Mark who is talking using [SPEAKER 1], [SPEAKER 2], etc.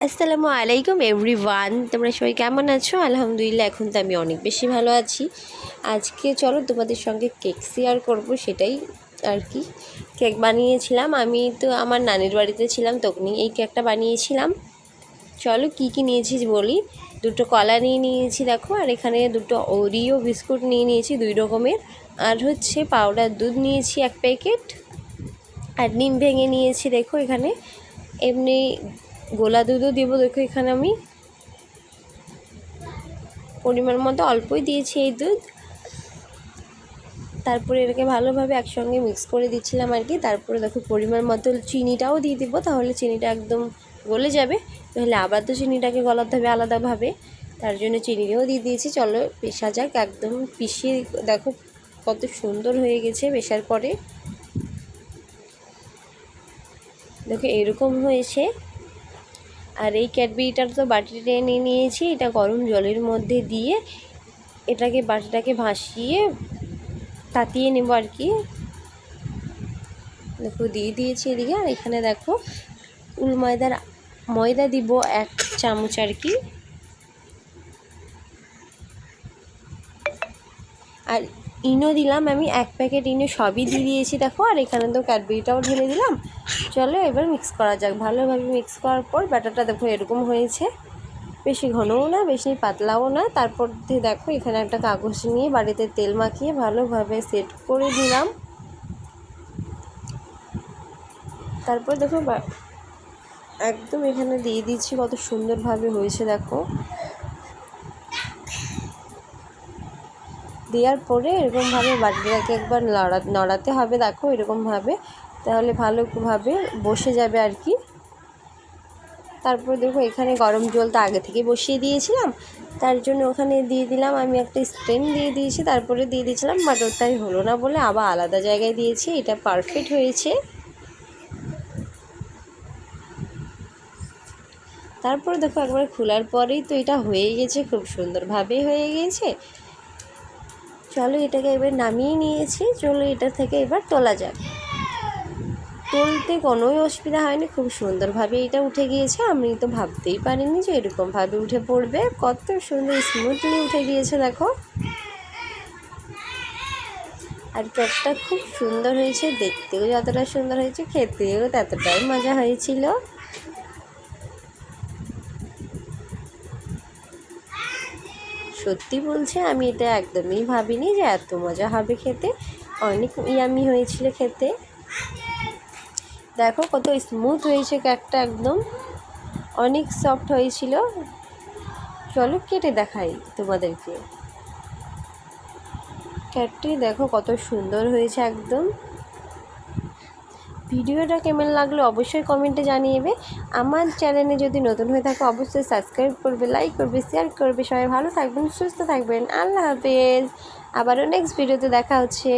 [SPEAKER 1] আসসালামু আলাইকুম এভরিওয়ান, তোমরা সবাই কেমন আছো? আলহামদুলিল্লাহ, এখন তো আমি অনেক বেশি ভালো আছি। আজকে চলো তোমাদের সঙ্গে কেক শেয়ার করব, সেটাই আর কি। কেক বানিয়েছিলাম, আমি তো আমার নানির বাড়িতে ছিলাম, তখনই এই কেকটা বানিয়েছিলাম। চলো কি কি নিয়েছি বলি। দুটো কলা নিয়ে নিয়েছি দেখো, আর এখানে দুটো ওরিও বিস্কুট নিয়ে নিয়েছি 2 রকমের, আর হচ্ছে পাউডার দুধ নিয়েছি 1 প্যাকেট, আর ডিম ভেঙে নিয়েছি দেখো এখানে। এমনি গোলা দুধও দেবো দেখো, এখানে আমি পরিমাণ মতো অল্পই দিয়েছি এই দুধ। তারপরে এটাকে ভালোভাবে একসঙ্গে মিক্স করে দিচ্ছিলাম আর কি। তারপরে দেখো পরিমাণ মতো চিনিটাও দিয়ে দেবো, তাহলে চিনিটা একদম গলে যাবে, তাহলে আবার তো চিনিটাকে গলাতে হবে আলাদাভাবে, তার জন্য চিনিটাও দিয়ে দিয়েছি। চলো পেশা যাক, একদম পিষিয়ে দেখো কত সুন্দর হয়ে গেছে পেশার পরে। দেখো এরকম হয়েছে। আর এই ক্যাডবেরিটার তো বাটিতে নিয়ে নিয়েছি, এটা গরম জলের মধ্যে দিয়ে এটাকে বাটিটাকে ভাসিয়ে তাতিয়ে নেব আর কি। দেখো দিয়ে দিয়েছি এদিকে। আর এখানে দেখো ময়দা দিব 1 চামচ আর কি, আর ইনো দিলাম আমি 1 প্যাকেট ইনো, সবই দিয়ে দিয়েছি দেখো। আর এখানে তো ক্যাডবেরিটাও ঢেলে দিলাম। চলো এবার মিক্স করা যাক। ভালোভাবে মিক্স করার পর ব্যাটারটা দেখো এরকম হয়েছে, বেশি ঘনও না বেশি পাতলাও না। তারপর দিয়ে দেখো এখানে একটা কাগজ নিয়ে বাড়িতে তেল মাখিয়ে ভালোভাবে সেট করে দিলাম। তারপর দেখো একদম এখানে দিয়ে দিচ্ছি, কত সুন্দরভাবে হয়েছে দেখো। দেওয়ার পরে এরকমভাবে বাটিটাকে একবার নড়াতে হবে দেখো এরকমভাবে, তাহলে ভালোভাবে বসে যাবে আর কি। তারপর দেখো এখানে গরম জল তো আগে থেকে বসিয়ে দিয়েছিলাম, তার জন্য ওখানে দিয়ে দিলাম আমি একটা স্ট্রেন দিয়ে দিয়েছি। তারপরে দিয়ে দিয়েছিলাম, বাট ওটাই হলো না বলে আবার আলাদা জায়গায় দিয়েছি। এটা পারফেক্ট হয়েছে। তারপরে দেখো একবার খোলার পরেই তো এটা হয়ে গেছে, খুব সুন্দরভাবে হয়ে গেছে। চলো এটাকে এবার নামিয়ে নিয়েছি, চলো এটা থেকে এবার তোলা যাক। তুলতে কোনোই অসুবিধা হয়নি, খুব সুন্দরভাবে এটা উঠে গিয়েছে। আমি তো ভাবতেই পারিনি যে এরকমভাবে উঠে পড়বে, কত সুন্দর স্মুথলি উঠে গিয়েছে দেখো। আর কেকটা খুব সুন্দর হয়েছে, দেখতেও যতটা সুন্দর হয়েছে খেতেও ততটাই মজা হয়েছিল। সত্যি বলছে, আমি এটা একদমই ভাবিনি যে এত মজা হবে খেতে। অনেক ইয়ামি হয়েছিল খেতে। দেখো কত স্মুথ হয়েছে কেকটা, একদম অনেক সফট হয়েছিল। চলো কেটে দেখাই তোমাদেরকে। কেকটি দেখো কত সুন্দর হয়েছে একদম। ভিডিওটা কেমন লাগলো অবশ্যই কমেন্টে জানিয়ে। আমার চ্যানেলে যদি নতুন হয়ে থাকো অবশ্যই সাবস্ক্রাইব করবে, লাইক করবে, শেয়ার করবে। সবাই ভালো থাকবেন, সুস্থ থাকবেন। আল্লাহ হাফেজ। আবারও নেক্সট ভিডিওতে দেখা হচ্ছে।